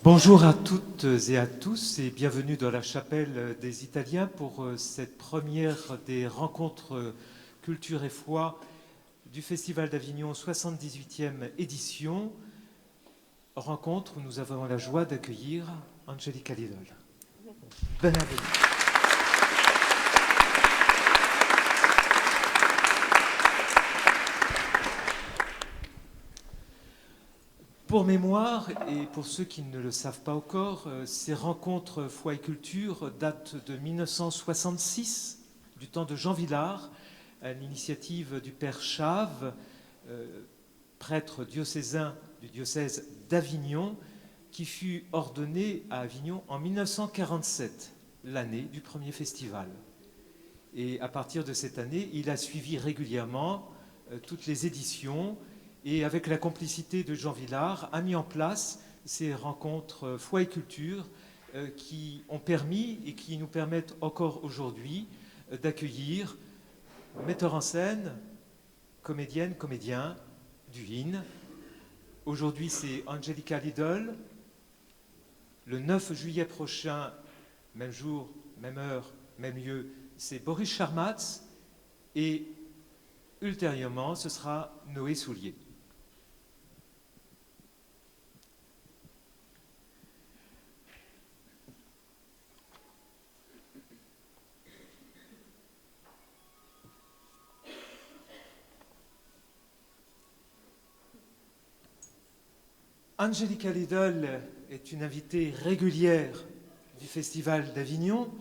Bonjour à toutes et à tous et bienvenue dans la chapelle des Italiens pour cette première des rencontres culture et foi du Festival d'Avignon 78e édition. Rencontre où nous avons la joie d'accueillir Angelica Lidl. Bienvenue. Pour mémoire, et pour ceux qui ne le savent pas encore, ces rencontres foi et culture datent de 1966, du temps de Jean Villard, à l'initiative du père Chave, prêtre diocésain du diocèse d'Avignon, qui fut ordonné à Avignon en 1947, l'année du premier festival. Et à partir de cette année, il a suivi régulièrement toutes les éditions, et avec la complicité de Jean Villard, a mis en place ces rencontres foi et culture qui ont permis et qui nous permettent encore aujourd'hui d'accueillir metteurs en scène, comédiennes, comédiens du HIN. Aujourd'hui, c'est Angelica Lidl. Le 9 juillet prochain, même jour, même heure, même lieu, c'est Boris Charmatz. Et ultérieurement, ce sera Noé Soulier. Angelica Lidl est une invitée régulière du Festival d'Avignon,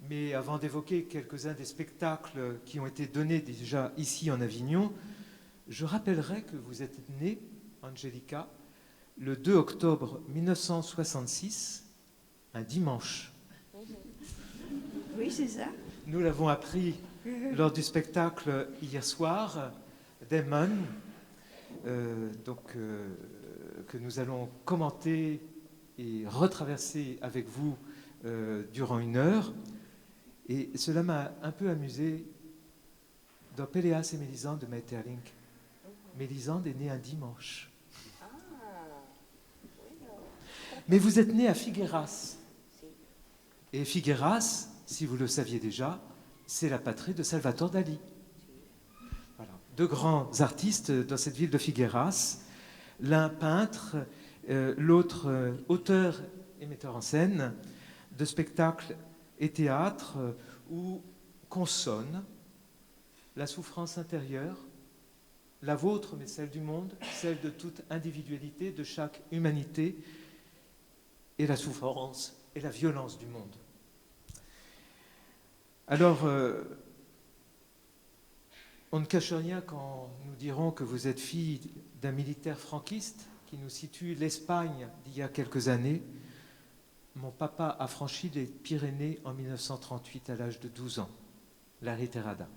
mais avant d'évoquer quelques-uns des spectacles qui ont été donnés déjà ici en Avignon, je rappellerai que vous êtes née, Angelica, le 2 octobre 1966, un dimanche. Oui, c'est ça. Nous l'avons appris lors du spectacle hier soir, Damon, que nous allons commenter et retraverser avec vous durant une heure. Et cela m'a un peu amusé dans Péléas et Mélisande de Maeterlinck. Mélisande est née un dimanche. Mais vous êtes né à Figueras. Et Figueras, si vous le saviez déjà, c'est la patrie de Salvatore Dali. Voilà. Deux grands artistes dans cette ville de Figueras. L'un peintre, l'autre auteur et metteur en scène de spectacles et théâtre où consonne la souffrance intérieure, la vôtre mais celle du monde, celle de toute individualité, de chaque humanité, et la souffrance et la violence du monde. Alors, on ne cache rien quand nous dirons que vous êtes fille d'un militaire franquiste qui nous situe l'Espagne d'il y a quelques années. Mon papa a franchi les Pyrénées en 1938 à l'âge de 12 ans, la Reiterada.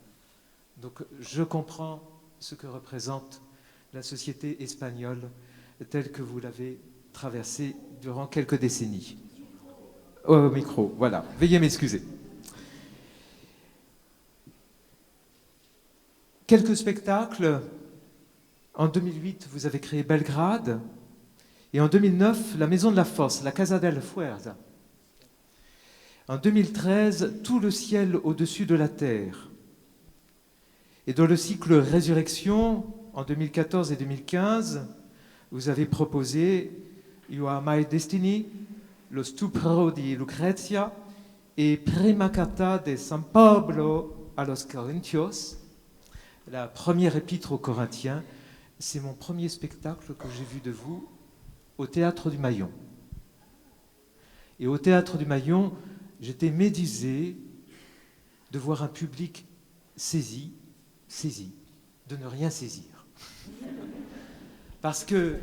Donc je comprends ce que représente la société espagnole telle que vous l'avez traversée durant quelques décennies. Au micro, voilà. Veuillez m'excuser. Quelques spectacles. En 2008, vous avez créé Belgrade. Et en 2009, la Maison de la Force, la Casa del Fuerza. En 2013, Tout le ciel au-dessus de la terre. Et dans le cycle Résurrection, en 2014 et 2015, vous avez proposé You Are My Destiny, Lo Stupro di Lucrezia et Prima Carta de San Pablo a los Corintios, la première épître aux Corinthiens. C'est mon premier spectacle que j'ai vu de vous au Théâtre du Maillon. Et au Théâtre du Maillon, j'étais médusé de voir un public saisi de ne rien saisir. Parce que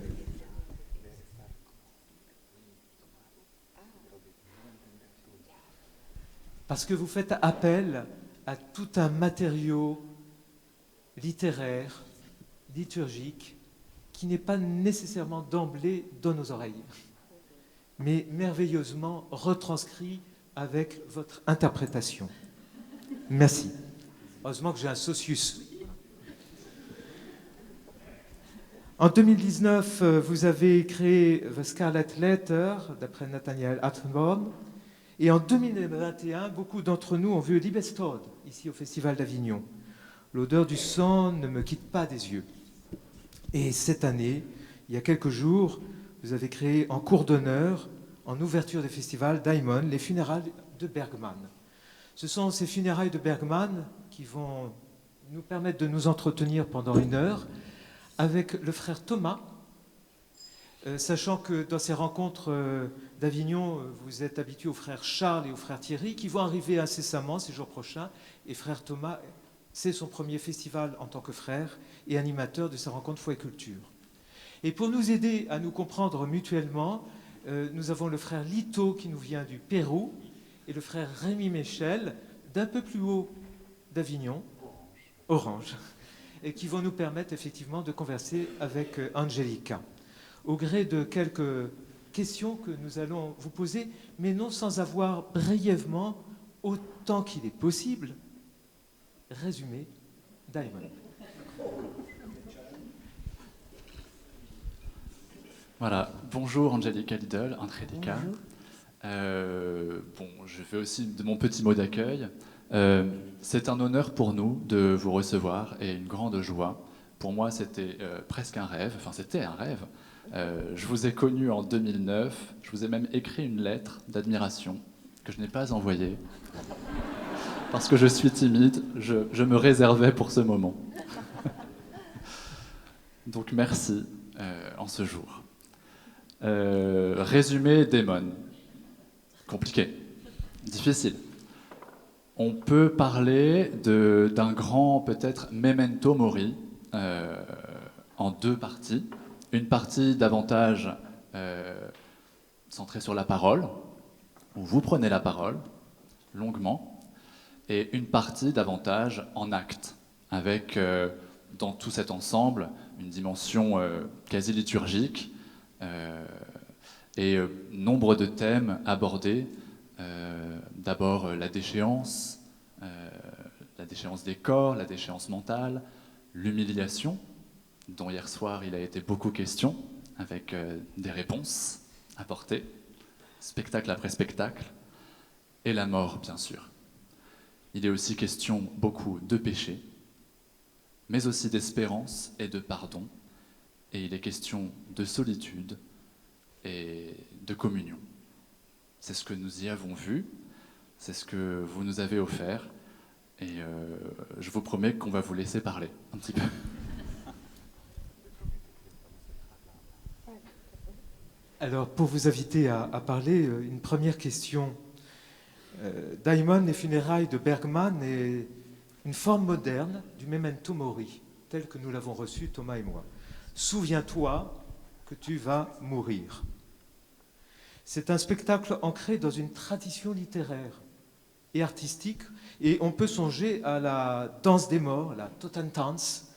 vous faites appel à tout un matériau littéraire, liturgique, qui n'est pas nécessairement d'emblée dans nos oreilles, mais merveilleusement retranscrit avec votre interprétation. Merci. Heureusement que j'ai un socius. En 2019, vous avez créé The Scarlet Letter, d'après Nathaniel Attenborough. Et en 2021, beaucoup d'entre nous ont vu Liebestod, ici au Festival d'Avignon. L'odeur du sang ne me quitte pas des yeux. Et cette année, il y a quelques jours, vous avez créé en cours d'honneur, en ouverture des festivals, Daimon, les funérailles de Bergman. Ce sont ces funérailles de Bergman qui vont nous permettre de nous entretenir pendant 1 heure avec le frère Thomas, sachant que dans ces rencontres d'Avignon, vous êtes habitué aux frères Charles et aux frères Thierry, qui vont arriver incessamment ces jours prochains. Et frère Thomas, c'est son premier festival en tant que frère et animateur de ces rencontres foi et culture. Et pour nous aider à nous comprendre mutuellement, nous avons le frère Lito qui nous vient du Pérou et le frère Rémi Michel d'un peu plus haut d'Avignon, Orange, et qui vont nous permettre effectivement de converser avec Angelica. Au gré de quelques questions que nous allons vous poser, mais non sans avoir brièvement, autant qu'il est possible, résumé Daimon. Voilà, bonjour Angelica Lidl, Angelica. Bon, je fais aussi de mon petit mot d'accueil. C'est un honneur pour nous de vous recevoir et une grande joie. Pour moi, c'était presque un rêve, enfin c'était un rêve. Je vous ai connu en 2009, je vous ai même écrit une lettre d'admiration que je n'ai pas envoyée. Parce que je suis timide, je me réservais pour ce moment. Donc merci en ce jour. Résumé Daimon. Compliqué, difficile. On peut parler d'un grand, peut-être, memento mori en 2 parties. Une partie davantage centrée sur la parole, où vous prenez la parole longuement, et une partie davantage en acte, avec dans tout cet ensemble une dimension quasi liturgique et nombre de thèmes abordés. D'abord la déchéance des corps, la déchéance mentale, l'humiliation, dont hier soir il a été beaucoup question, avec des réponses apportées, spectacle après spectacle, et la mort, bien sûr. Il est aussi question beaucoup de péché, mais aussi d'espérance et de pardon, et il est question de solitude et de communion. C'est ce que nous y avons vu, c'est ce que vous nous avez offert, et je vous promets qu'on va vous laisser parler un petit peu. Alors, pour vous inviter à parler, une première question. Daimon, les funérailles de Bergman, est une forme moderne du memento mori, tel que nous l'avons reçu, Thomas et moi. Souviens-toi que tu vas mourir. C'est un spectacle ancré dans une tradition littéraire et artistique, et on peut songer à la danse des morts, la Totentanz,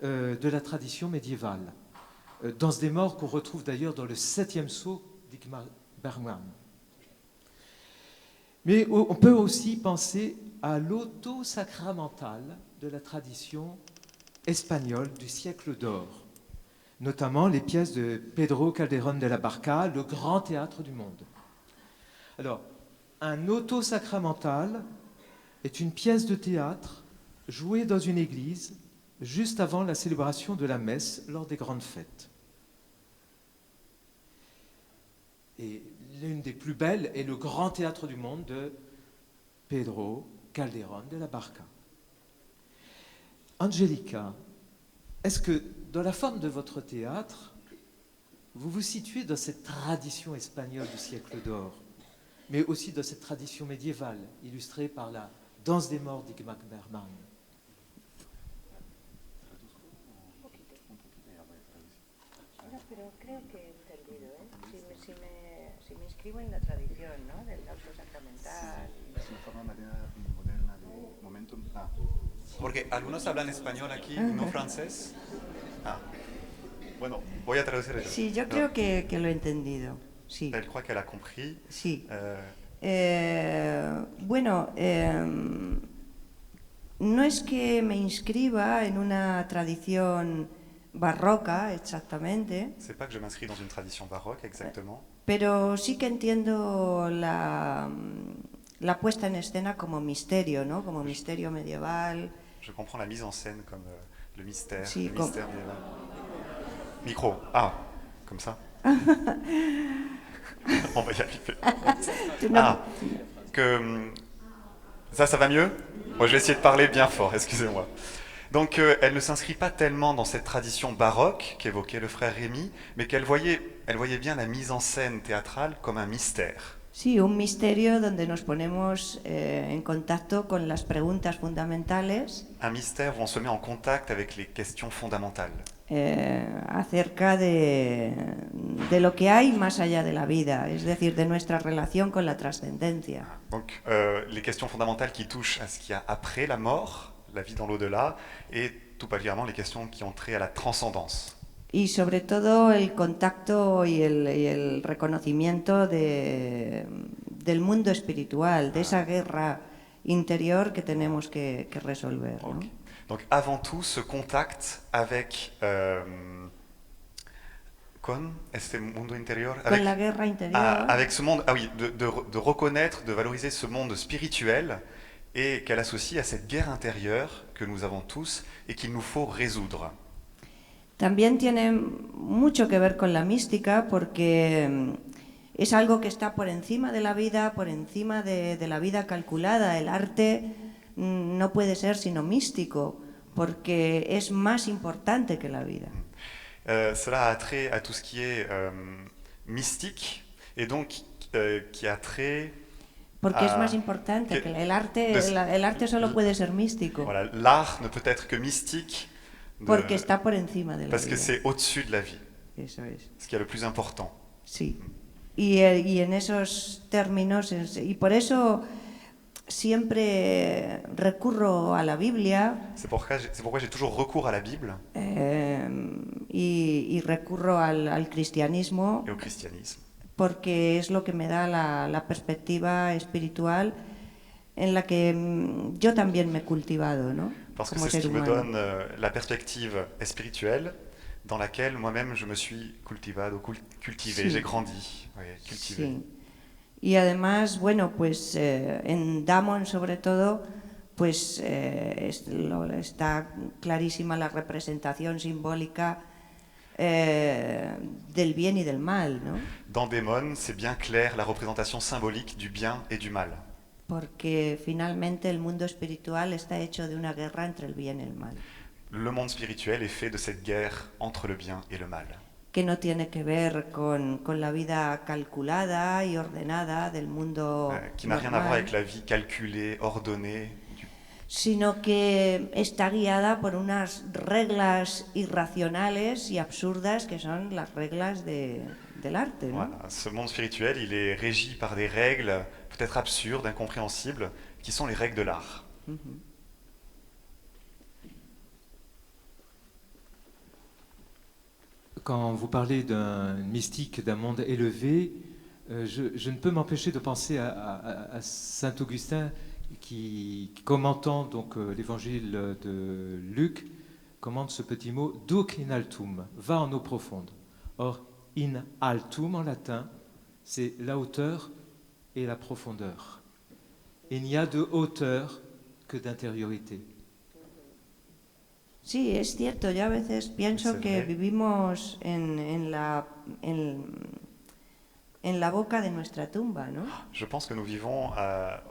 de la tradition médiévale. Danse des morts qu'on retrouve d'ailleurs dans le 7e sceau d'Ingmar Bergman. Mais on peut aussi penser à l'auto sacramental de la tradition espagnole du siècle d'or, notamment les pièces de Pedro Calderón de la Barca, le grand théâtre du monde. Alors, un auto sacramental est une pièce de théâtre jouée dans une église juste avant la célébration de la messe lors des grandes fêtes. Et l'une des plus belles est le grand théâtre du monde de Pedro Calderón de la Barca. Angelica, est-ce que dans la forme de votre théâtre, vous vous situez dans cette tradition espagnole du siècle d'or, mais aussi dans cette tradition médiévale, illustrée par la danse des morts d'Ingmar Bergman? Pero creo que he entendido, ¿eh? Si me inscribo en la tradición, ¿no? Del auto sacramental. Es una forma moderna de momentum. Ah. Porque algunos hablan español aquí, no francés. Ah. Bueno, voy a traducir eso. Sí, yo creo que lo he entendido. Sí. Elle croit qu'elle a compris. Sí. Bueno, no es que me inscriba en una tradición barroca, exactamente, C'est pas que je m'inscris dans une tradition baroque exactement, pero sí que entiendo la puesta en escena como misterio, ¿no? Como misterio medieval. je comprends la mise en scène comme le mystère, Si, le com- mystère médiéval. Micro, ah, comme ça. On va y arriver. Tu no- Ah, que ça va mieux? Moi, je vais essayer de parler bien fort, excusez-moi. Donc, elle ne s'inscrit pas tellement dans cette tradition baroque qu'évoquait le frère Rémi, mais qu'elle voyait bien la mise en scène théâtrale comme un mystère. Sí, un misterio donde nos ponemos en contacto con las preguntas fundamentales Un mystère où on se met en contact avec les questions fondamentales. acerca de lo que hay más allá de la vida, es decir, de nuestra relación con la trascendencia. Donc, les questions fondamentales qui touchent à ce qu'il y a après la mort, la vie dans l'au-delà, et tout particulièrement les questions qui ont trait à la transcendance. Y sobre todo el contacto y el reconocimiento del mundo espiritual, de esa guerra interior que tenemos que resolver, ¿no? Ok. Donc, avant tout, ce contact avec con este mundo interior, Con la guerra interior. avec ce monde, ah oui, de reconnaître, de valoriser ce monde spirituel et qu'elle associe à cette guerre intérieure que nous avons tous et qu'il nous faut résoudre. También tiene mucho que ver con la mística porque es algo que está por encima de la vida, por encima de la vida calculada. El arte no puede ser sino místico porque es más importante que la vida. Cela a trait à tout ce qui est mystique et donc qui a trait Porque es más importante que el arte solo puede ser místico. Voilà, l'art ne peut être que mystique Porque está por encima de la parce que vida. c'est au-dessus de la vie, Eso es. ce qui est le plus important. Sí. Y en esos términos, y por eso siempre recurro a la Biblia C'est pourquoi j'ai toujours recours à la Bible y recurro al cristianismo et au christianisme. porque es lo que me da la perspectiva espiritual en la que yo también me he cultivado, ¿no? Parce que Como c'est ce ser qui me humano. donne la perspective spirituelle dans laquelle moi-même je me suis cultivé, Sí. j'ai grandi, oui, cultivé. Sí. Y además, bueno, pues en Damon sobre todo, pues está clarísima la representación simbólica del bien y del mal, ¿no? Dans Démon, c'est bien clair la représentation symbolique du bien et du mal. Porque finalmente el mundo espiritual está hecho de una guerra entre el bien y el mal, Le monde spirituel est fait de cette guerre entre le bien et le mal, que no tiene que ver con la vida calculada y ordenada del mundo qui n'a rien à voir normal, avec la vie calculée, ordonnée, sino que está guiada por unas reglas irracionales y absurdas que son las reglas del arte, ¿no? Voilà. Ce monde spirituel, il est régi par des règles peut-être absurdes, incompréhensibles, qui sont les règles de l'art. Quand vous parlez d'un mystique, d'un monde élevé, je ne peux m'empêcher de penser à saint Augustin qui, commentant donc l'évangile de Luc, commente ce petit mot « duc in altum », va en eau profonde. Or, in altum en latin, c'est la hauteur et la profondeur. Il n'y a de hauteur que d'intériorité. Sí, es cierto. Yo a veces pienso que vivimos en la boca de nuestra tumba, ¿no? Je pense que nous vivons à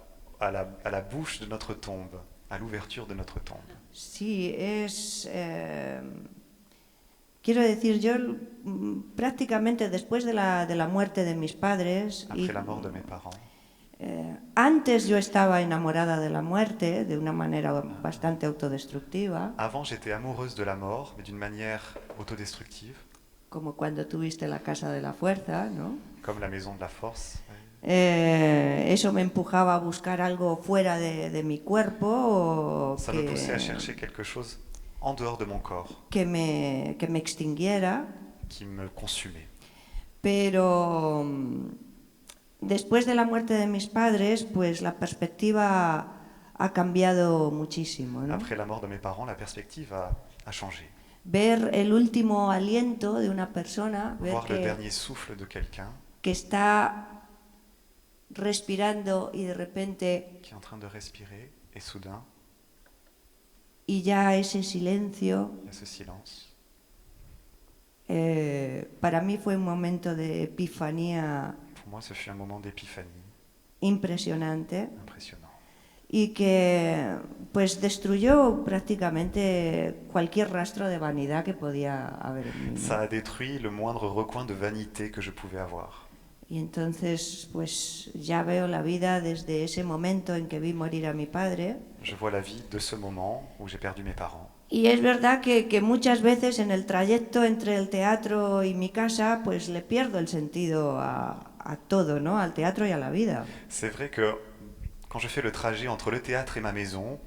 la bouche de notre tombe, à l'ouverture de notre tombe. Sí, quiero decir, yo prácticamente después de la muerte de mis padres, Après la mort de mes parents, antes yo estaba enamorada de la muerte de una manera bastante autodestructiva, avant j'étais amoureuse de la mort, mais d'une manière autodestructive, como cuando tuviste la casa de la fuerza, ¿no? comme la maison de la force. Eso me empujaba a buscar algo fuera de mi cuerpo Ça me poussait à chercher quelque chose en dehors de mon corps, que me extinguiera, qui me consumait. pero después de la muerte de mis padres, pues la perspectiva ha cambiado muchísimo, ¿no? Après la mort de mes parents, la perspective a changé. ver el último aliento de una persona, ver voir le dernier souffle de quelqu'un que está respirando y de repente, qui est en train de respirer, et soudain, y ya ese silencio, il y a ce silence. para mí fue un momento de epifanía Pour moi, ce fut un moment d'épiphanie impresionante impressionnant. y que pues destruyó prácticamente cualquier rastro de vanidad que podía haber en mí, ¿no? Ça a détruit le moindre recoin de vanité que je pouvais avoir. Y entonces pues ya veo la vida desde ese momento en que vi morir a mi padre. Je vois la vie de ce moment où j'ai perdu mes parents. Y es verdad que muchas veces en el trayecto entre el teatro y mi casa, pues le pierdo el sentido a todo, ¿no? Al teatro y a la vida. C'est vrai que quand je fais le trajet entre le théâtre et ma maison,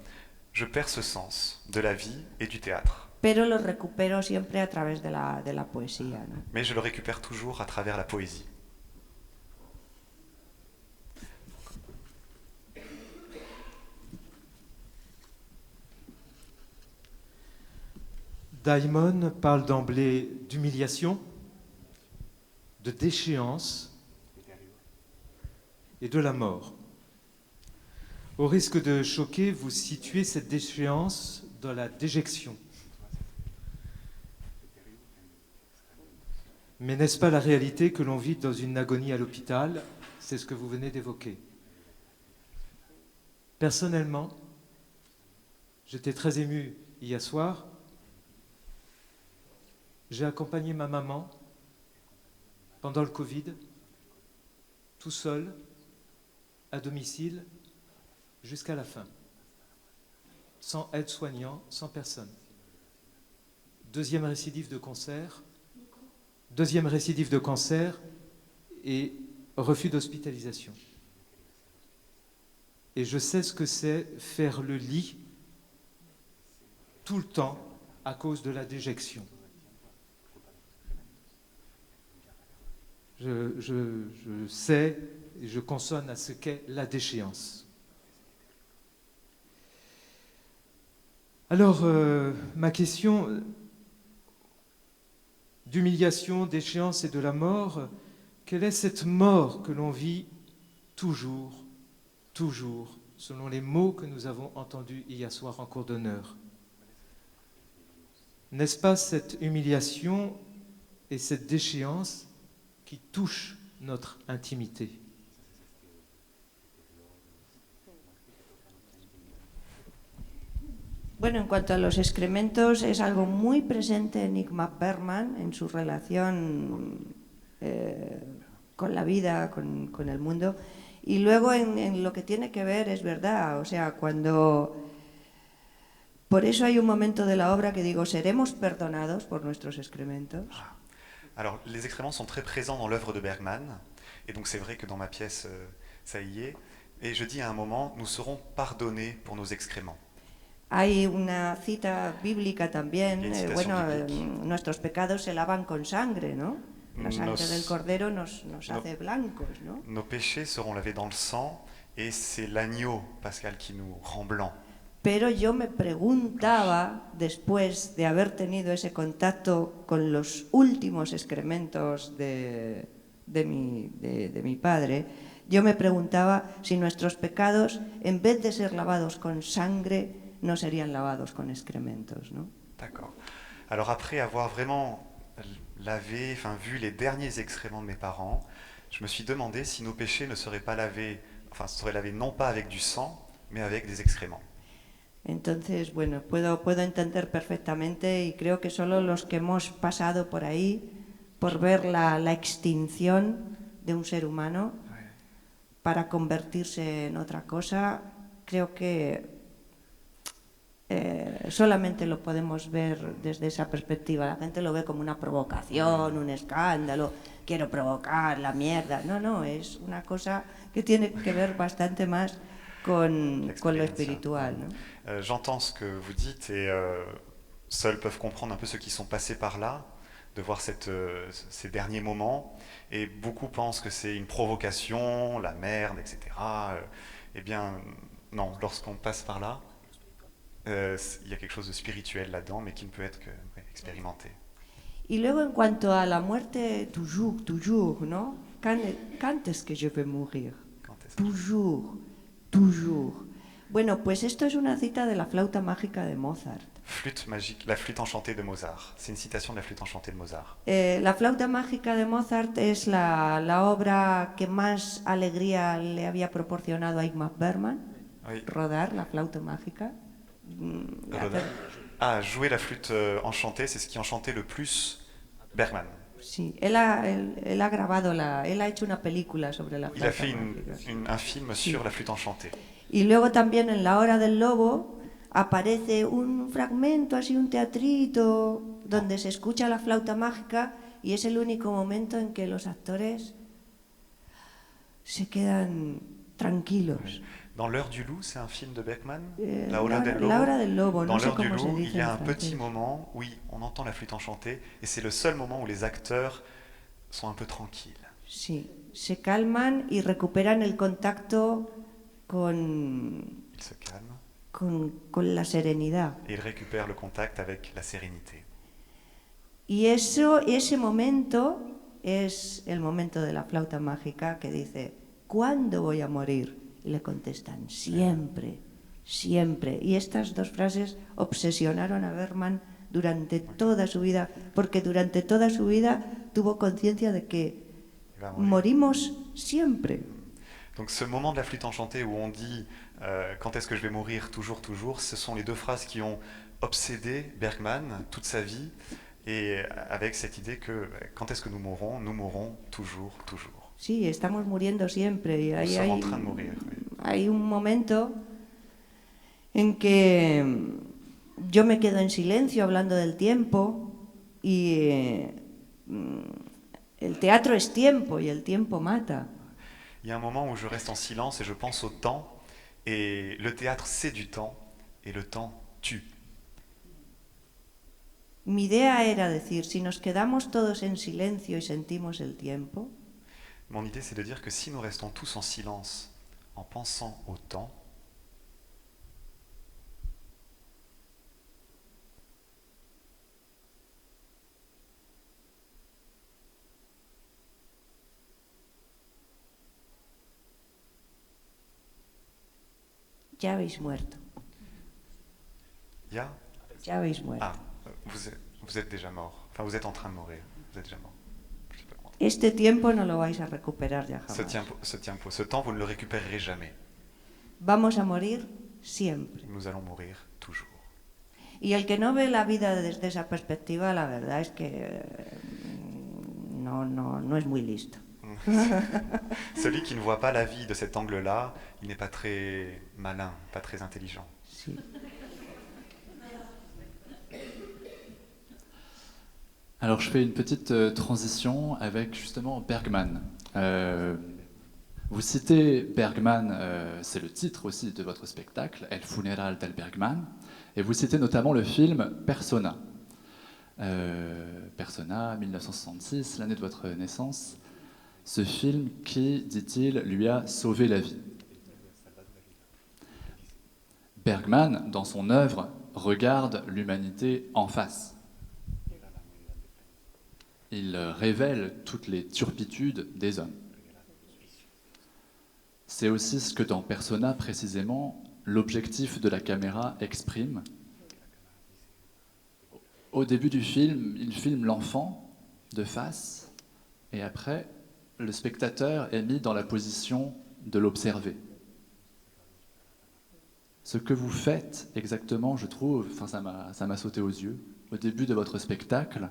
je perds ce sens de la vie et du théâtre. Pero lo recupero siempre a través de la poesía, ¿no? Mais je le récupère toujours à travers la poésie. Daimon parle d'emblée d'humiliation, de déchéance et de la mort. Au risque de choquer, vous situez cette déchéance dans la déjection. Mais n'est-ce pas la réalité que l'on vit dans une agonie à l'hôpital? C'est ce que vous venez d'évoquer. Personnellement, j'étais très ému hier soir. J'ai accompagné ma maman pendant le Covid, tout seul, à domicile, jusqu'à la fin, sans aide-soignant, sans personne. Deuxième récidive de cancer et refus d'hospitalisation. Et je sais ce que c'est faire le lit tout le temps à cause de la déjection. Je sais et je consonne à ce qu'est la déchéance. Alors, ma question d'humiliation, d'échéance et de la mort, quelle est cette mort que l'on vit toujours, selon les mots que nous avons entendus hier soir en cours d'honneur? N'est-ce pas cette humiliation et cette déchéance qui touche notre intimité? Bueno, en cuanto a los excrementos, es algo muy presente en Ingmar Bergman, en su relación con la vida, con el mundo. Y luego en lo que tiene que ver, es verdad, o sea, cuando... Por eso hay un momento de la obra que digo, seremos perdonados por nuestros excrementos. Alors, les excréments sont très présents dans l'œuvre de Bergman, et donc c'est vrai que dans ma pièce, ça y est. Et je dis à un moment, nous serons pardonnés pour nos excréments. Hay una cita bíblica también, Hay citación bíblica. Nuestros pecados se lavan con sangre, ¿no? La sangre del cordero nos hace blancos, ¿no? Nos péchés seront lavés dans le sang, et c'est l'agneau pascal qui nous rend blancs. Pero yo me preguntaba, después de haber tenido ese contacto con los últimos excrementos de mi padre, yo me preguntaba si nuestros pecados, en vez de ser lavados con sangre, no serían lavados con excrementos, ¿no? D'accord. Alors après avoir vraiment lavé, vu les derniers excréments de mes parents, je me suis demandé si nos péchés ne seraient pas lavés, seraient lavés non pas avec du sang, mais avec des excréments. Entonces, bueno, puedo entender perfectamente y creo que solo los que hemos pasado por ahí, por ver la extinción de un ser humano para convertirse en otra cosa, creo que solamente lo podemos ver desde esa perspectiva. La gente lo ve como una provocación, un escándalo, quiero provocar la mierda. No, es una cosa que tiene que ver bastante más con lo espiritual, ¿no? J'entends ce que vous dites et seuls peuvent comprendre un peu ceux qui sont passés par là, de voir ces derniers moments. Et beaucoup pensent que c'est une provocation, la merde, etc. Eh bien, non, lorsqu'on passe par là, il y a quelque chose de spirituel là-dedans, mais qui ne peut être expérimenté. Y luego en cuanto a la muerte, toujours, ¿no? Quand est-ce que je vais mourir? Quand est-ce Toujours. Bueno, pues esto es una cita de la flauta mágica de Mozart. Flûte magique, la flûte enchantée de Mozart. C'est une citation de la flûte enchantée de Mozart. La flauta mágica de Mozart es la obra que más alegría le había proporcionado a Ingmar Bergman, Oui. rodar la flauta mágica. Jouer la flûte enchantée, c'est ce qui enchantait le plus Bergman. Sí, él ha grabado él ha hecho una película sobre la Il a flauta fait mágica. un film sur la flûte enchantée. Y luego también en La Hora del Lobo aparece un fragmento, así un teatrito, donde se escucha la flauta mágica y es el único momento en que los actores se quedan tranquilos. Dans L'heure du loup, c'est un film de Bergman. La Hora del Lobo, Dans no sé L'heure du cómo se loup, dice il y a en un francés. petit moment où on entend la flûte enchantée et c'est le seul moment où les acteurs sont un peu tranquilles. Sí, se calman y recuperan el contacto con Ils se calment la serenidad. et ils récupèrent le contact avec la sérénité. Y ese momento es el momento de la flauta mágica que dice, ¿cuándo voy a morir? Y le contestan, siempre, siempre. Y estas dos frases obsesionaron a Bergman durante toda su vida, porque durante toda su vida tuvo conciencia de que Il va mourir. morimos siempre. Donc ce moment de la flûte enchantée où on dit quand est-ce que je vais mourir, toujours, toujours, ce sont les deux phrases qui ont obsédé Bergman toute sa vie, et avec cette idée que quand est-ce que nous mourrons toujours, toujours. Sí, estamos muriendo siempre. Y Nous sommes en train de mourir. Oui. hay un momento en que yo me quedo en silencio hablando del tiempo y el teatro es tiempo y el tiempo mata. Il y a un moment où je reste en silence et je pense au temps, et le théâtre c'est du temps, et le temps tue. Mi idea era decir, si nos quedamos todos en silencio y sentimos el tiempo, Mon idée c'est de dire que si nous restons tous en silence, en pensant au temps, ya habéis muerto. il y a... Ya habéis muerto. Vous êtes déjà mort. Enfin, vous êtes en train de mourir. Vous êtes déjà mort. Je sais pas comment. Este tiempo no lo vais a recuperar ya jamás. Ce temps, vous ne le récupérerez jamais. Vamos a morir siempre. Nous allons mourir toujours. Y el que no ve la vida desde esa perspectiva, la verdad es que no es muy listo. Celui qui ne voit pas la vie de cet angle-là, il n'est pas très malin, pas très intelligent. Sí. Alors je fais une petite transition avec justement Bergman. Vous citez Bergman, c'est le titre aussi de votre spectacle, El Funeral del Bergman, et vous citez notamment le film Persona. Persona, 1966, l'année de votre naissance. Ce film qui, dit-il, lui a sauvé la vie. Bergman, dans son œuvre, regarde l'humanité en face. Il révèle toutes les turpitudes des hommes. C'est aussi ce que dans Persona, précisément, l'objectif de la caméra exprime. Au début du film, il filme l'enfant de face, et après, le spectateur est mis dans la position de l'observer. Ce que vous faites exactement, je trouve, ça m'a sauté aux yeux, au début de votre spectacle,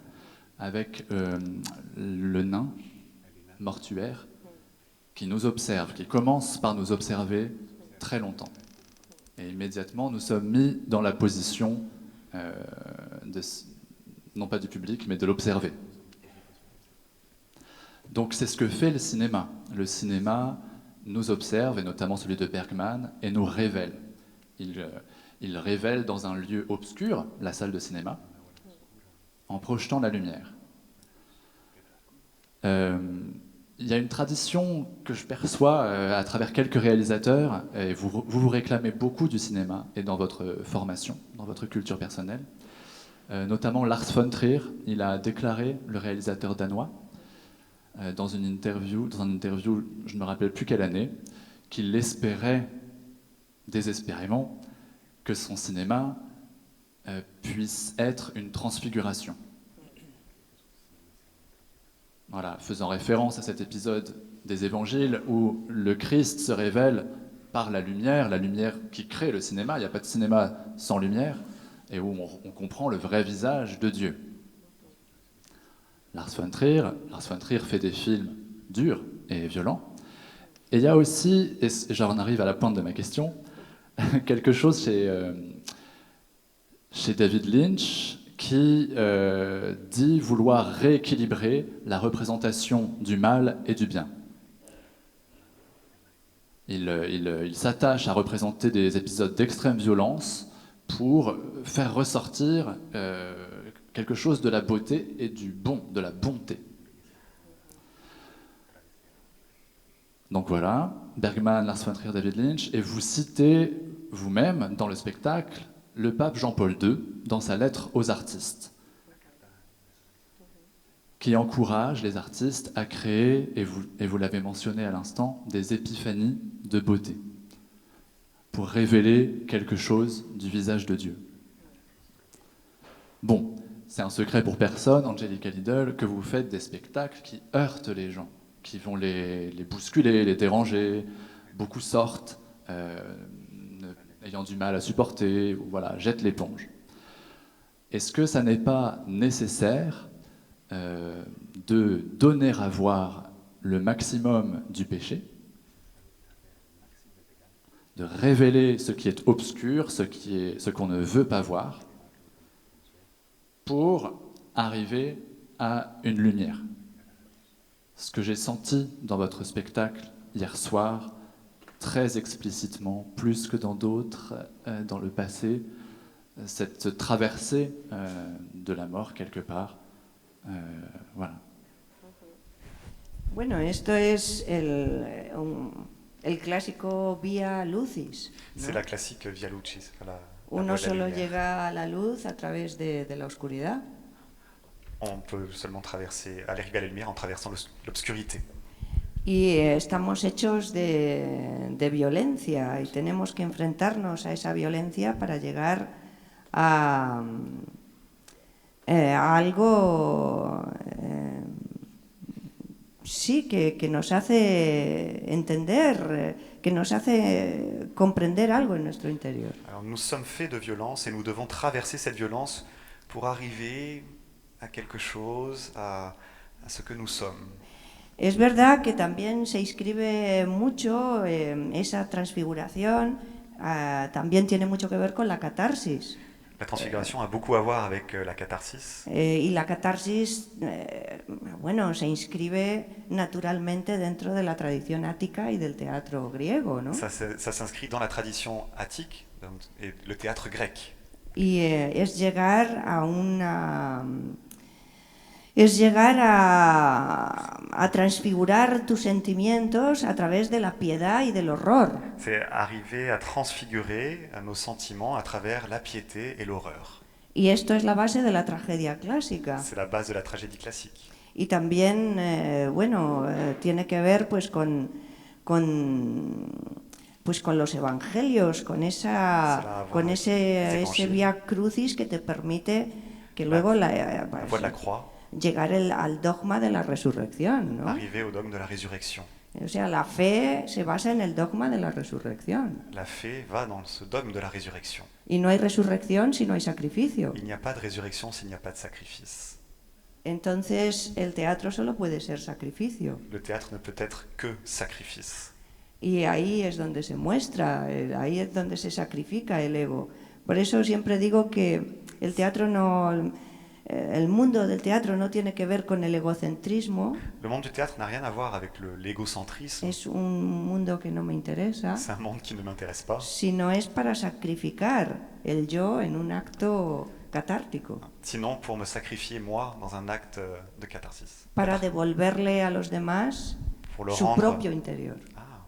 avec le nain mortuaire qui nous observe, qui commence par nous observer très longtemps. Et immédiatement, nous sommes mis dans la position, non pas du public, mais de l'observer. Donc c'est ce que fait le cinéma. Le cinéma nous observe, et notamment celui de Bergman, et nous révèle. Il révèle dans un lieu obscur, la salle de cinéma, en projetant la lumière. Il y a une tradition que je perçois à travers quelques réalisateurs, et vous réclamez beaucoup du cinéma et dans votre formation, dans votre culture personnelle. notamment Lars von Trier. Il a déclaré, le réalisateur danois, dans un interview, je ne me rappelle plus quelle année, qu'il espérait désespérément que son cinéma puisse être une transfiguration. Voilà, faisant référence à cet épisode des évangiles où le Christ se révèle par la lumière qui crée le cinéma. Il n'y a pas de cinéma sans lumière, et où on comprend le vrai visage de Dieu. Lars von Trier fait des films durs et violents. Et il y a aussi, et j'en arrive à la pointe de ma question, quelque chose chez David Lynch qui dit vouloir rééquilibrer la représentation du mal et du bien. Il s'attache à représenter des épisodes d'extrême violence pour faire ressortir quelque chose de la beauté et du bon, de la bonté. Donc voilà, Bergman, Lars von Trier, David Lynch, et vous citez vous-même dans le spectacle le pape Jean-Paul II dans sa lettre aux artistes, qui encourage les artistes à créer, et vous l'avez mentionné à l'instant, des épiphanies de beauté, pour révéler quelque chose du visage de Dieu. Bon, c'est un secret pour personne, Angelica Lidl, que vous faites des spectacles qui heurtent les gens, qui vont les bousculer, les déranger. Beaucoup sortent, ayant du mal à supporter, ou voilà, jettent l'éponge. Est-ce que ça n'est pas nécessaire de donner à voir le maximum du péché, de révéler ce qui est obscur, ce qu'on ne veut pas voir, pour arriver à une lumière? Ce que j'ai senti dans votre spectacle hier soir, très explicitement, plus que dans d'autres dans le passé, cette traversée de la mort quelque part. Voilà. Bueno, esto es el clásico Via Lucis, ¿no? C'est la classique Via Lucis. La Uno voie de la solo lumière. llega a la luz a través de la oscuridad. On peut seulement arriver à la lumière en traversant l'obscurité. Y estamos hechos de violencia y tenemos que enfrentarnos a esa violencia para llegar a algo sí que nos hace entender, que nos hace comprender algo en nuestro interior. Alors, nous sommes faits de violence et nous devons traverser cette violence pour arriver à quelque chose, à ce que nous sommes. Es verdad que también se inscribe mucho esa transfiguración, también tiene mucho que ver con la catarsis. La transfiguration a beaucoup à voir avec la catharsis. Y la catarsis, bueno, se inscribe naturalmente dentro de la tradición ática y del teatro griego, ¿no? Ça s'inscrit dans la tradition attique et le théâtre grec. Y es llegar a transfigurar tus sentimientos a través de la piedad y del horror. C'est arriver à transfigurer nos sentiments à travers la piété et l'horreur. Y esto es la base de la tragedia clásica. C'est la base de la tragédie classique. Y también, bueno, tiene que ver pues con los evangelios, con ese vía crucis que te permite que luego la voie de la croix, llegar al dogma de la resurrección, ¿no? arriver au dogme de la résurrection. O sea, la fe se basa en el dogma de la resurrección. La fe va dans ce dogme de la résurrection. Y no hay resurrección si no hay sacrificio. Il n'y a pas de résurrection s'il n'y a pas de sacrifice. Entonces, el teatro solo puede ser sacrificio. Le théâtre ne peut être que sacrifice. Y ahí es donde se muestra, ahí es donde se sacrifica el ego. Por eso siempre digo que el teatro el mundo del teatro no tiene que ver con el egocentrismo. Le monde du théâtre n'a rien à voir avec l'égocentrisme. Es un mundo que no me interesa. C'est un monde qui ne m'intéresse pas. Sino es para sacrificar el yo en un acto catártico. Sinon, pour me sacrifier moi dans un acte de catharsis. Para devolverle a los demás su propio interior.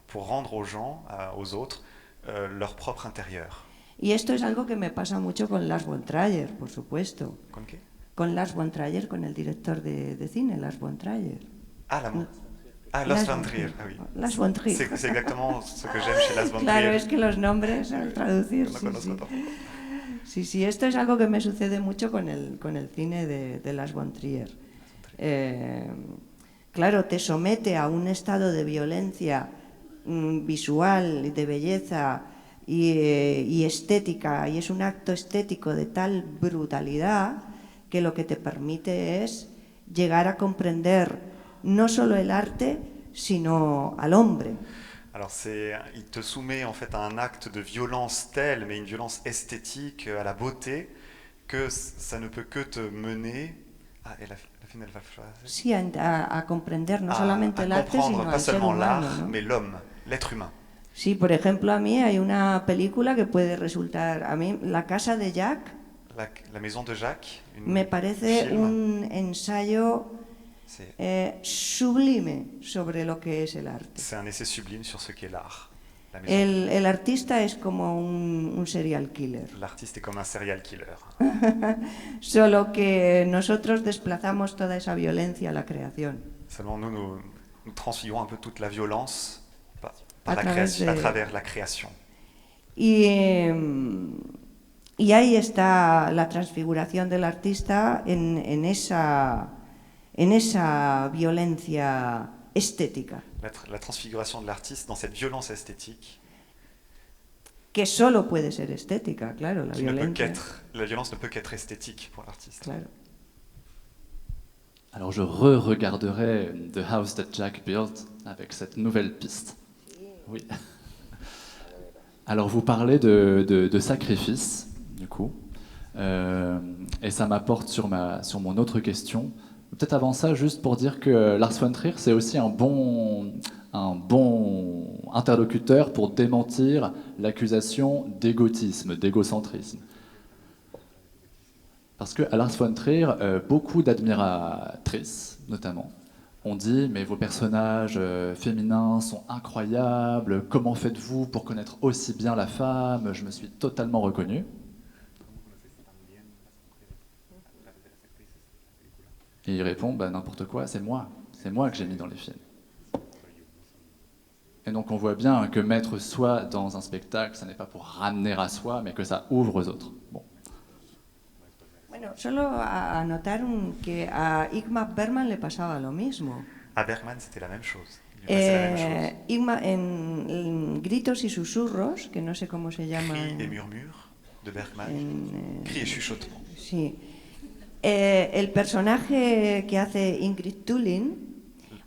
Pour rendre aux gens, aux autres, leur propre intérieur. Y esto es algo que me pasa mucho con Lars von Trier, por supuesto. ¿Con qué? Con Lars von Trier, con el director de cine, Lars von Trier. Ah, Lars von Trier. Ah, oui. Lars von Trier. C'est exactement ce que j'aime chez Lars von Trier. Claro, es que los nombres al traducir. Yo no Sí, conozco sí. tampoco. Sí, esto es algo que me sucede mucho con el cine de Lars von Trier. Claro, te somete a un estado de violencia visual, de belleza y estética, y es un acto estético de tal brutalidad que lo que te permite es llegar a comprender no solo el arte, sino al hombre. Alors il te soumet en fait à un acte de violence telle, mais une violence esthétique, à la beauté, que ça ne peut que te mener. Ah, et la fin, elle va choisir. Sí, a comprender no solamente el arte, comprendre sino pas al ser seulement humano, l'art, ¿no? mais l'homme, l'être humain. Sí, por ejemplo, a mí hay una película que puede resultar, a mí La casa de Jack La maison de Jacques, me parece film, un ensayo c'est sublime sobre lo que es el arte. un essai sublime sur ce qu'est l'art. La maison. El artista es como un serial killer, L'artiste est comme un serial killer. solo que nosotros desplazamos toda esa violencia a la creación. Seulement nous transfigurons un peu toute la violence À travers à travers la création. Y ahí está la transfiguración del artista en esa violencia estética, La transfiguration de l'artiste dans cette violence esthétique que solo puede ser estética, claro, la qui ne peut violencia. la violence ne peut qu'être esthétique pour l'artiste. Claro. Alors je re-regarderai The House That Jack Built avec cette nouvelle piste. Oui. Alors vous parlez de sacrifice, du coup, et ça m'apporte sur mon autre question. Peut-être avant ça, juste pour dire que Lars von Trier, c'est aussi un bon interlocuteur pour démentir l'accusation d'égotisme, d'égocentrisme. Parce qu'à Lars von Trier, beaucoup d'admiratrices, notamment, ont dit « mais vos personnages féminins sont incroyables, comment faites-vous pour connaître aussi bien la femme ? Je me suis totalement reconnu. » Et il répond bah, « n'importe quoi, c'est moi que j'ai mis dans les films. » Et donc on voit bien que mettre soi dans un spectacle, ça n'est pas pour ramener à soi, mais que ça ouvre aux autres. Bon. Bueno, solo a notar que a Ingmar Bergman le pasaba lo mismo. À Bergman, c'était la même chose. Il lui passait la même chose. Ingmar, en Gritos y susurros, que no sé cómo se llama. Cris et murmures de Bergman. Cris et chuchotements. Sí. El personaje que hace Ingrid Tullin,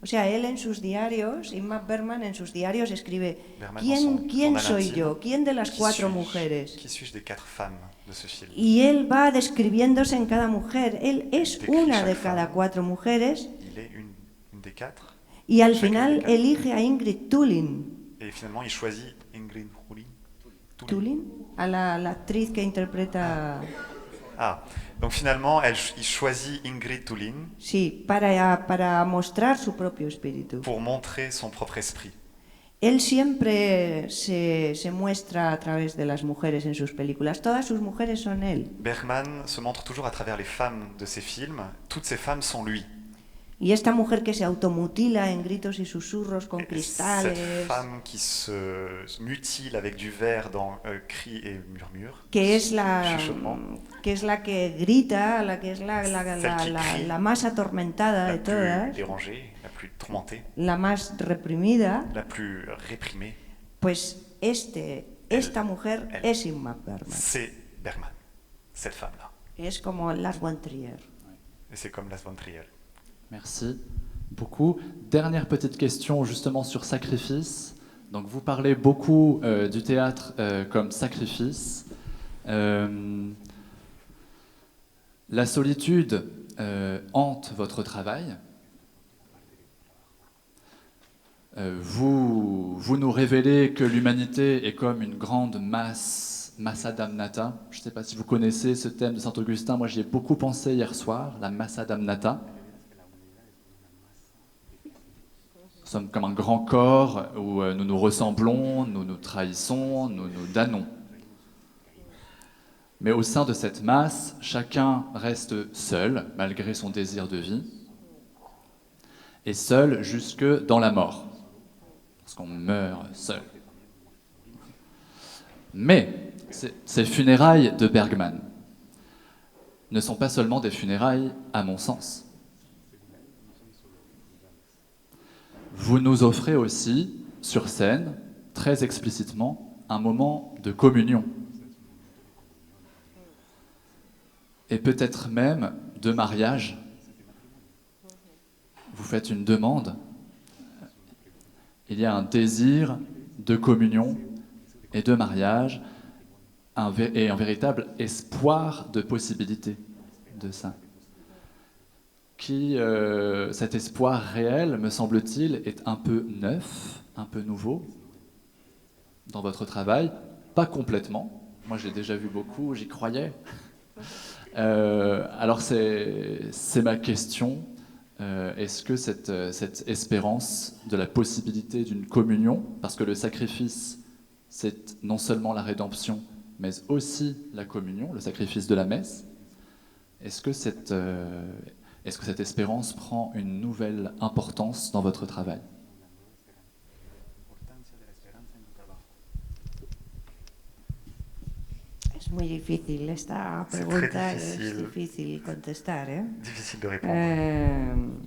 o sea, él en sus diarios, Ingmar Bergman en sus diarios escribe Bergman, ¿Quién dans son soy intime, yo? ¿Quién de las qui cuatro suis-je? mujeres? Qui suis-je des 4 femmes de ce film? Y él va describiéndose en cada mujer. Él es Décrit una de chaque cada femme. 4 mujeres Il est une des 4. y al Chacune final des 4. elige a Ingrid Tullin. Et finalement, il choisit Ingrid Tullin, a la actriz que interpreta. Ah, donc finalement, il choisit Ingrid Tullin Sí, para mostrar su propio espíritu. pour montrer son propre esprit. Él siempre se muestra a través de las mujeres en sus películas. Todas sus mujeres son él. Bergman se montre toujours à travers les femmes de ses films. Toutes ces femmes sont lui. Y esta mujer que se automutila en gritos y susurros con Et cristales, cette femme qui se mutile avec du verre dans cris et murmures, que es la chuchotements, que grita, la que es Celle qui crie. la más atormentada la de plus todas, dérangée, la plus tourmentée, la más reprimida, la plus réprimée, pues esta mujer elle. es Ingmar Bergman. c'est Bergman, cette femme-là. Es como Lars von Trier. Et c'est comme Lars von Trier. Merci beaucoup. Dernière petite question justement sur sacrifice. Donc vous parlez beaucoup du théâtre comme sacrifice. La solitude hante votre travail. Vous nous révélez que l'humanité est comme une grande massa damnata. Je ne sais pas si vous connaissez ce thème de Saint-Augustin. Moi, j'y ai beaucoup pensé hier soir, la massa damnata. Nous sommes comme un grand corps où nous nous ressemblons, nous nous trahissons, nous nous damnons. Mais au sein de cette masse, chacun reste seul, malgré son désir de vie, et seul jusque dans la mort, parce qu'on meurt seul. Mais ces funérailles de Bergman ne sont pas seulement des funérailles, à mon sens. Vous nous offrez aussi, sur scène, très explicitement, un moment de communion. Et peut-être même de mariage. Vous faites une demande. Il y a un désir de communion et de mariage, et un véritable espoir de possibilité de ça. Cet espoir réel, me semble-t-il, est un peu neuf, un peu nouveau dans votre travail. Pas complètement. Moi, j'ai déjà vu beaucoup, j'y croyais. Alors, c'est ma question. Est-ce que cette espérance de la possibilité d'une communion, parce que le sacrifice, c'est non seulement la rédemption, mais aussi la communion, le sacrifice de la messe, est-ce que cette espérance prend une nouvelle importance dans votre travail? Es muy difícil esta C'est pregunta, très es difficile. difícil contestar, ¿eh? Difficile de répondre.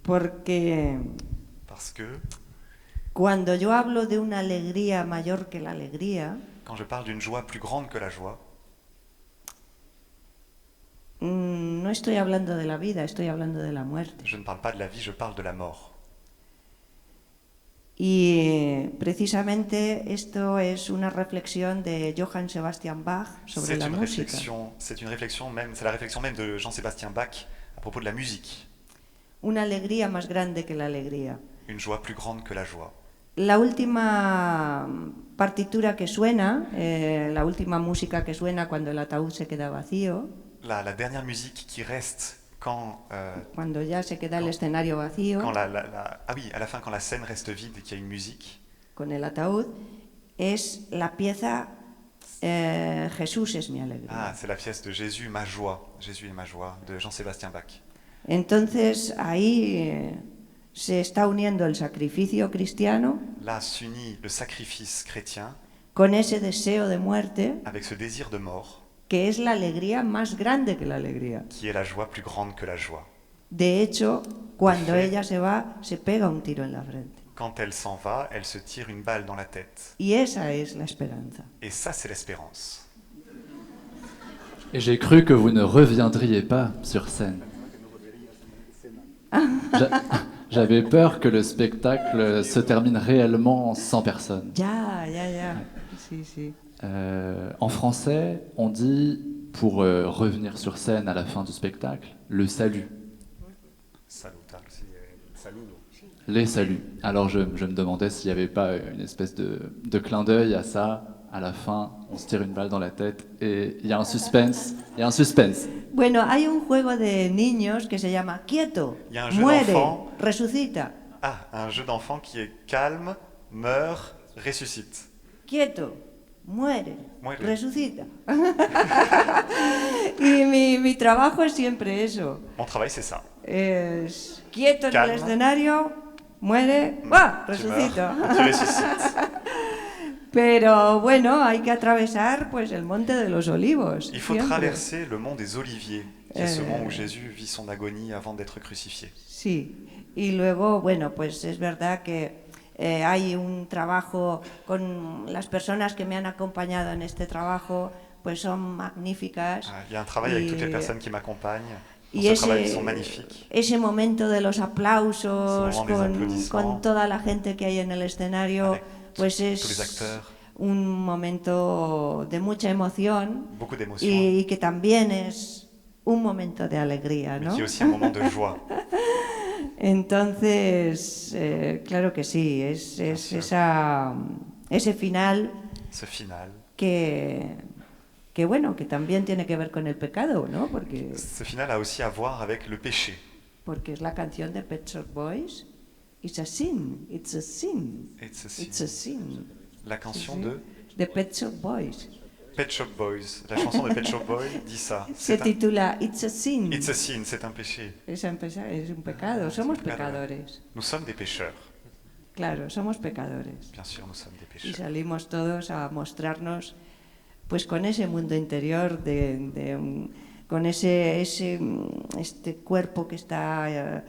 Porque Parce que cuando yo hablo de una alegría mayor que la alegría, quand je parle d'une joie plus grande que la joie, no estoy hablando de la vida, estoy hablando de la muerte. je ne parle pas de la vie, je parle de la mort. Y precisamente esto es una reflexión de Johann Sebastian Bach sobre la música. C'est une réflexion même, c'est la réflexion même de Jean-Sébastien Bach à propos de la musique. Una alegría más grande que la alegría. Une joie plus grande que la joie. La última partitura que suena, la última música que suena cuando el ataúd se queda vacío, La dernière musique qui reste cuando ya se queda el escenario vacío, ah oui, à la fin, quand la scène reste vide et qu'il y a une musique, con el ataúd, es la pieza Jesús es mi alegría. ah, c'est la pièce de Jésus, ma joie, Jésus est ma joie, de Jean-Sébastien Bach. Entonces ahí se está uniendo el sacrificio cristiano Là s'unit le sacrifice chrétien con ese deseo de muerte, avec ce désir de mort, que es la alegría más grande que la alegría. qui est la joie plus grande que la joie. De hecho, cuando Perfecto. ella se va, se pega un tiro en la frente. Quand elle s'en va, elle se tire une balle dans la tête. Y esa es la esperanza. Et ça, c'est l'espérance. Et j'ai cru que vous ne reviendriez pas sur scène. J'avais peur que le spectacle se termine réellement sans personne. Ya. Sí. En français, on dit, pour revenir sur scène à la fin du spectacle, le salut, les saluts. Alors je me demandais s'il n'y avait pas une espèce de clin d'œil à ça. À la fin, on se tire une balle dans la tête et il y a un suspense. Bueno, hay un juego de niños que se llama Quieto, Y a un jeu muere, d'enfant. resucita. Ah, un jeu d'enfant qui est calme, meurt, ressuscite. Quieto, muere, Muere. resucita. Y mi trabajo es siempre eso. Mon travail, c'est ça. Es quieto en Calma. el escenario, muere, ¡buah! Tu Resucita. meurs, tu ressuscites. Pero bueno, hay que atravesar pues el monte de los olivos. Il faut siempre. traverser le mont des Oliviers, qui est ce mont où Jésus vit son agonie avant d'être crucifié. Sí, y luego, bueno, pues es verdad que hay un trabajo con las personas que me han acompañado en este trabajo, pues son magníficas. Il y a un travail avec Y- toutes les personnes qui m'accompagnent. Dans Y ce travail, ils sont magnifiques. ese momento de los aplausos Ese momento des applaudissements. con toda la gente que hay en el escenario, Avec pues tous les es acteurs. un momento de mucha emoción Beaucoup d'émotions, y que también es un momento de alegría, mais ¿no? qui est aussi un moment de joie. Entonces, claro que sí, es ese final Ce final, que bueno, que también tiene que ver con el pecado, ¿no? Porque ce final a aussi à voir avec le péché. es la canción de Pet Shop Boys. It's a sin, it's a sin, It's a it's a sin. sin. La canción Sí, de de Pet Shop Boys. Pet Shop Boys, la chanson de Pet Shop Boys dit ça. Se titula It's a Sin. It's a sin, c'est un péché. Es un pecado, somos pecadores. Nous sommes des pécheurs. Claro, somos pecadores. Bien sûr, nous sommes des Y pécheurs. salimos todos a mostrarnos pues con ese mundo interior, con este cuerpo que está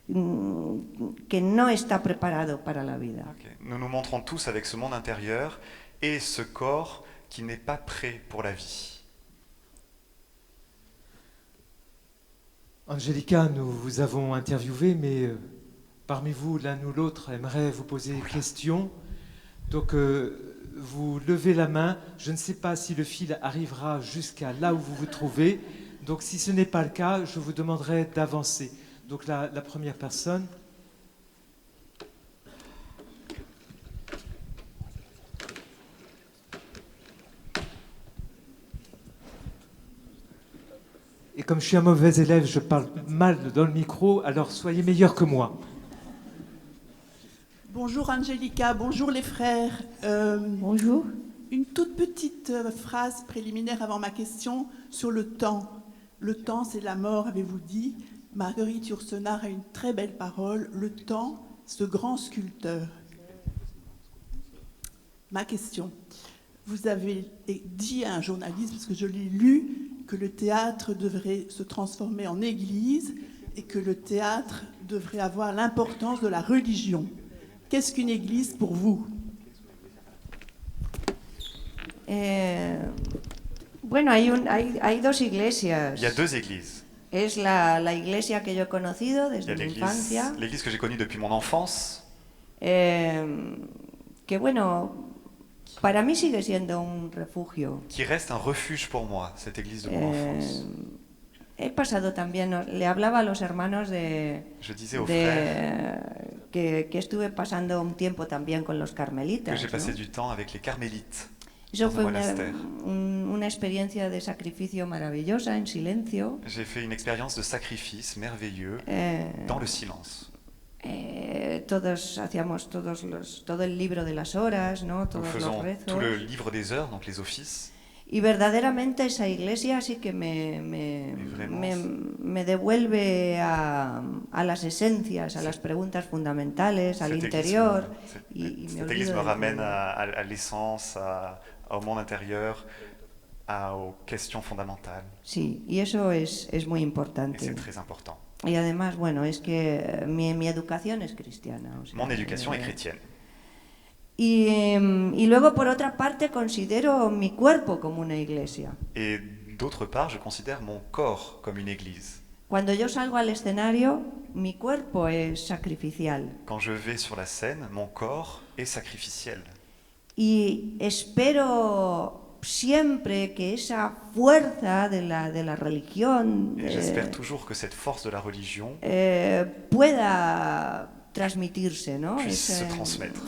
que no está preparado para la vida. Ok. Nous nous montrons tous avec ce monde intérieur et ce corps qui n'est pas prêt pour la vie. Angelica, nous vous avons interviewé, mais parmi vous, l'un ou l'autre aimerait vous poser une question. Donc, vous levez la main. Je ne sais pas si le fil arrivera jusqu'à là où vous vous trouvez. Donc, si ce n'est pas le cas, je vous demanderai d'avancer. Donc, la première personne. Et comme je suis un mauvais élève, je parle mal dans le micro, alors soyez meilleurs que moi. Bonjour Angelica, bonjour les frères. Bonjour. Une toute petite phrase préliminaire avant ma question sur le temps. Le temps, c'est la mort, avez-vous dit. Marguerite Yourcenar a une très belle parole. Le temps, ce grand sculpteur. Ma question. Vous avez dit à un journaliste, parce que je l'ai lu, que le théâtre devrait se transformer en église et que le théâtre devrait avoir l'importance de la religion. Qu'est-ce qu'une église pour vous? Bueno, hay dos iglesias. Il y a deux églises. Es la iglesia que yo he conocido Il y a desde mi infancia, l'église que j'ai connue depuis mon enfance, que bueno, para mí sigue siendo un refugio. qui reste un refuge pour moi, cette église de mon enfance. He pasado también, le hablaba a los hermanos Je disais aux frères que estuve pasando un tiempo también con los que carmelitas. j'ai passé ¿no? du temps avec les carmélites. Eso dans fue un monastère. una experiencia de sacrificio maravillosa, en silencio. J'ai fait une expérience de sacrifice merveilleux dans le silence. Todos hacíamos todo el libro de las horas, ¿no? Nous Todos los faisons rezos. tout le livre des heures, donc les offices. Y verdaderamente esa iglesia sí que me devuelve a las esencias, a las preguntas fundamentales, al interior. Y me Cette église olvido me de ramène todo. à l'essence, au monde intérieur, aux questions fondamentales. Sí, y eso es muy Et importante. c'est très important. Y además, bueno, es que mi educación es cristiana. O sea, Mon éducation est chrétienne. Y luego, por otra parte, considero mi cuerpo como una iglesia. Et d'autre part, je considère mon corps comme une église. Cuando yo salgo al escenario, mi cuerpo es sacrificial. Quand je vais sur la scène, mon corps est sacrificiel. Y espero siempre que esa fuerza de la religión Et j'espère toujours que cette force de la religion pueda transmitirse, ¿no? puisse se transmettre.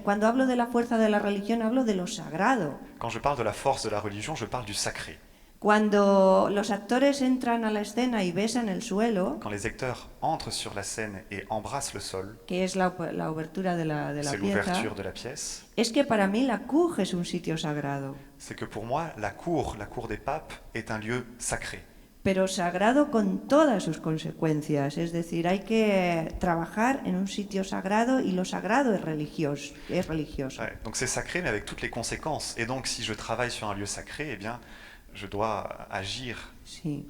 Cuando hablo de la fuerza de la religión, hablo de lo sagrado. Quand je parle de la force de la religion, je parle du sacré. Cuando los actores entran a la escena y besan el suelo, Quand les acteurs entrent sur la scène et embrassent le sol, que es la obertura de la c'est pieza, l'ouverture de la pièce, es que para mí la cour es un sitio sagrado, c'est que pour moi, la cour des papes, est un lieu sacré. pero sagrado con todas sus consecuencias. Es decir, hay que trabajar en un sitio sagrado y lo sagrado es religioso. Ouais, donc c'est sacré, mais avec toutes les conséquences. Et donc, si je travaille sur un lieu sacré, eh bien, je dois agir Sí,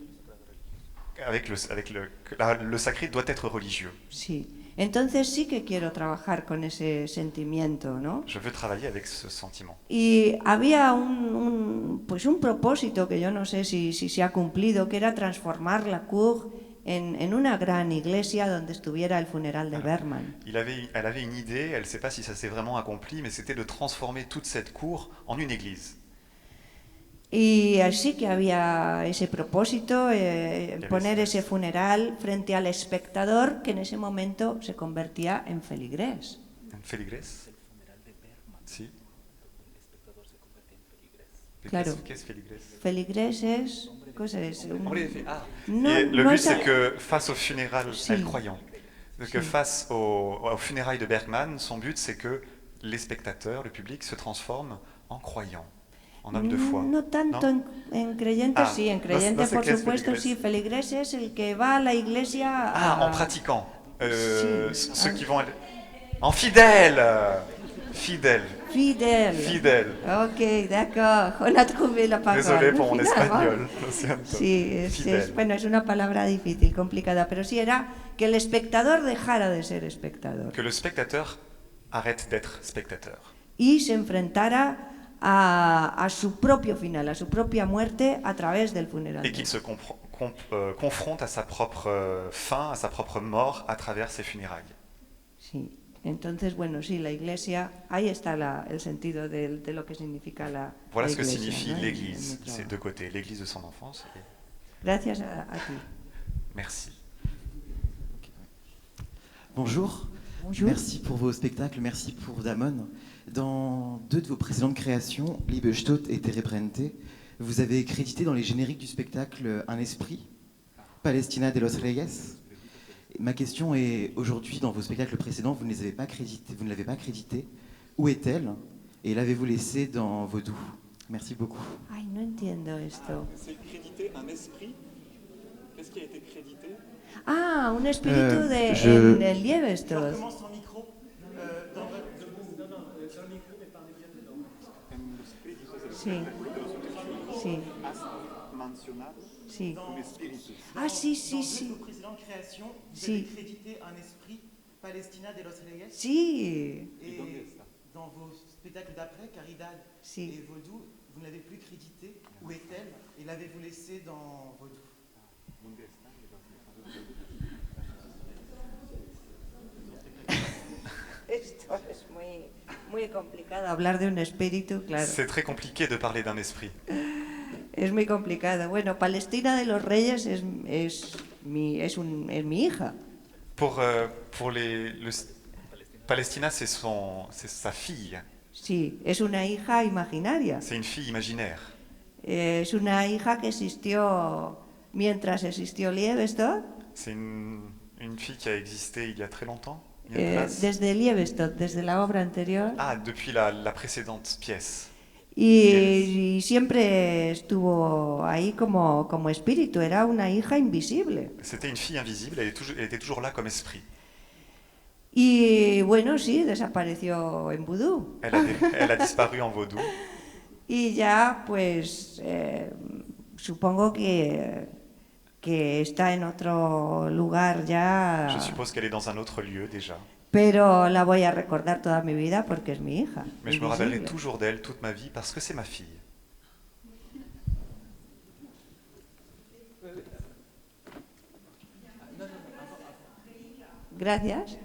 avec le sacré doit être religieux. sí. Entonces sí que quiero trabajar con ese sentimiento, ¿no? Je veux travailler avec ce sentiment. Y había un propósito que yo no sé si se ha cumplido, que era transformar la cour en una gran iglesia donde estuviera el funeral de Bergman. Elle avait une idée, elle ne sait pas si ça s'est vraiment accompli, mais c'était de transformer toute cette cour en une église. Y así que había ese propósito, poner ese funeral frente al espectador que en ese momento se convertía en feligrés. ¿En feligrés? Sí. Claro. ¿Qué es feligrés? Feligrés es... Cosa es Et le but, es- c'est que face aux funérailles, Si. elle croyant, que Si. face aux funérailles de Bergman, son but, c'est que les spectateurs, le public, se transforment en croyants. en homme de foi. No tanto en creyentes, Ah, sí, en no- no creyentes sé por qué es supuesto, feligres. sí. Feligres es el que va a la iglesia Ah, en pratiquant. Sí. Ceux qui vont aller... En fidèle. Fidèle. Fidel. Fidèle. Ok, d'accord. On a trouvé la parole. Désolé pour mon Finalement. espagnol. Lo siento. Sí, Fidèle. bueno, es una palabra difícil, complicada, pero sí era que el espectador dejara de ser espectador Que le spectateur arrête d'être spectateur. y se enfrentara a su propio final, a su propia muerte a través del funeral. Et qu'il se confronte à sa propre fin, à sa propre mort à travers ses funérailles. Sí. Entonces, bueno, sí, la iglesia, ahí está el sentido de lo que significa la Voilà la ce que iglesia, signifie ¿no? En l'Église, nuestro- ces deux côtés, l'Église de son enfance. Et... Gracias a ti. Merci. Bonjour. Bonjour. Merci pour vos spectacles, merci pour Damon. Dans deux de vos précédentes créations, Liebe Stadt et Terre Brente, vous avez crédité dans les génériques du spectacle un esprit, Palestina de los Reyes. Ma question est, aujourd'hui, dans vos spectacles précédents, vous ne l'avez pas crédité. Où est-elle? Et l'avez-vous laissée dans Vaudou? Merci beaucoup. Ay, no entiendo esto. C'est crédité un esprit. Qu'est-ce qui a été crédité? Ah, un espíritu je- en el Liebestod. son micro. Sí. Sí. Sí. Ah, sí, sí, sí. précédentes créations, vous Si. avez crédité un esprit, Palestina de los Reyes. Sí. Et dans vos spectacles d'après, Caridad Si. et Vaudou, vous ne l'avez plus crédité. Où est-elle? Et l'avez-vous laissée dans Vaudou? Esto es muy complicado. Hablar de un espíritu, claro. C'est très compliqué de parler d'un esprit. Es muy complicado. Bueno, Palestina de los Reyes es mi hija. Pour Palestina, c'est sa fille. Sí, es una hija imaginaria. C'est une fille imaginaire. Es una hija que existió mientras existió Liebestod. C'est une fille qui a existé il y a très longtemps. Il y a une place. Desde Liebestod, desde la obra anterior. Ah, depuis la précédente pièce. Y siempre estuvo ahí como espíritu, era una hija invisible. C'était une fille invisible, elle était toujours là comme esprit. Y bueno, sí, desapareció en vudú. Elle a disparu en vaudou. Y ya, pues, supongo que está en otro lugar ya. Je suppose qu'elle est dans un autre lieu déjà. Pero la voy a recordar toda mi vida porque es mi hija. Mais je me rappellerai invisible. toujours d'elle toute ma vie parce que c'est ma fille. Gracias.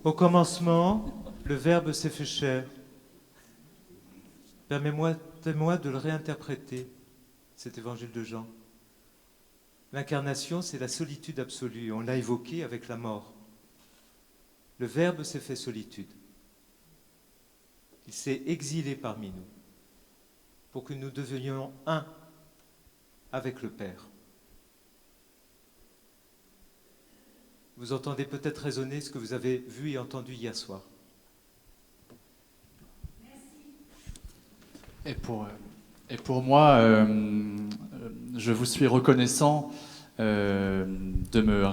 Au commencement, le Verbe s'est fait chair. Permets-moi de le réinterpréter, cet évangile de Jean. L'incarnation, c'est la solitude absolue. On l'a évoqué avec la mort. Le Verbe s'est fait solitude. Il s'est exilé parmi nous pour que nous devenions un avec le Père. Vous entendez peut-être résonner ce que vous avez vu et entendu hier soir. Et pour moi, je vous suis reconnaissant de me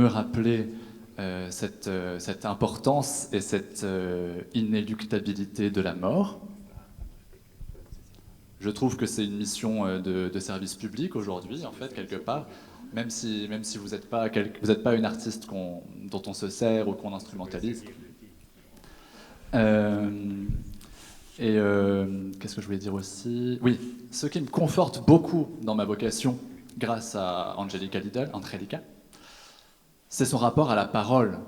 rappeler cette importance et cette inéluctabilité de la mort. Je trouve que c'est une mission de service public aujourd'hui, en fait, quelque part, même si vous n'êtes pas une artiste dont on se sert ou qu'on instrumentalise. Qu'est-ce que je voulais dire aussi? Oui, ce qui me conforte beaucoup dans ma vocation, grâce à Angelica Lidl, c'est son rapport à la parole.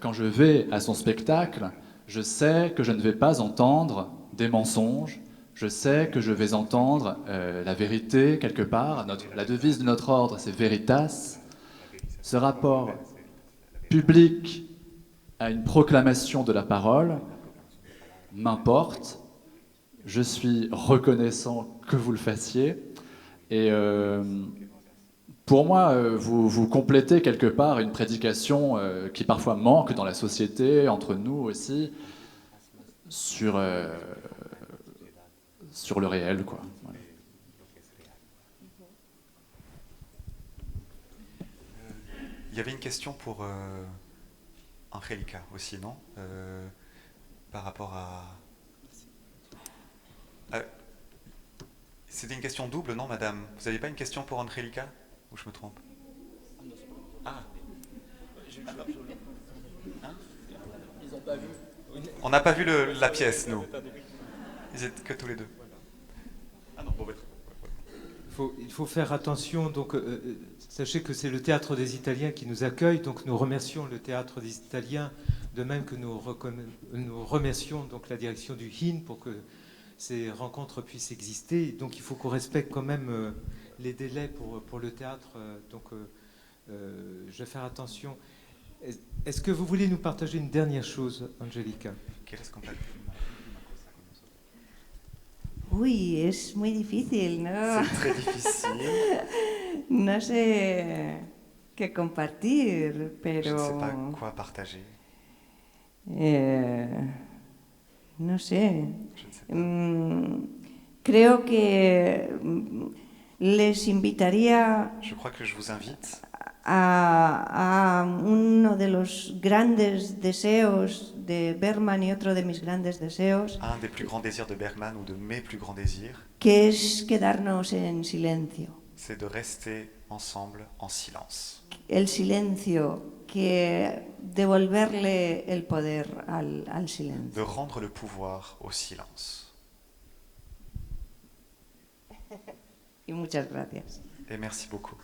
Quand je vais à son spectacle, je sais que je ne vais pas entendre des mensonges, je sais que je vais entendre la vérité quelque part. La devise de notre ordre, c'est Veritas. Ce rapport public à une proclamation de la parole m'importe. Je suis reconnaissant que vous le fassiez. Et pour moi, vous complétez quelque part une prédication qui parfois manque dans la société, entre nous aussi, sur le réel, quoi. Voilà. Il y avait une question pour Angelica aussi, non? Par rapport à... C'était une question double, non, madame? Vous n'aviez pas une question pour Angelica? Ou je me trompe? Ah. Hein? Ils n'ont pas vu. On n'a pas vu la pièce, nous. Ils étaient que tous les deux. Ah non, bon, Il faut faire attention. Donc, sachez que c'est le Théâtre des Italiens qui nous accueille. Donc, nous remercions le Théâtre des Italiens, de même que nous remercions donc la direction du HIN pour que ces rencontres puissent exister. Donc, il faut qu'on respecte quand même les délais pour le théâtre. Donc, je vais faire attention. Est-ce que vous voulez nous partager une dernière chose, Angelica? Uy, es muy difícil, ¿no? C'est très difficile. No sé qué compartir, Je pero... ne sais pas quoi partager. No sé. Je ne sais pas. Creo que les invitaría Je crois que je vous invite a uno de los grandes deseos de Bergman y otro de mis grandes deseos, un des plus grands désirs de Bergman ou de mes plus grands désirs, que es quedarnos en silencio. c'est de rester ensemble en silence. El silencio, que devolverle el poder al silencio. De rendre le pouvoir au silence. Y muchas gracias. Et merci beaucoup.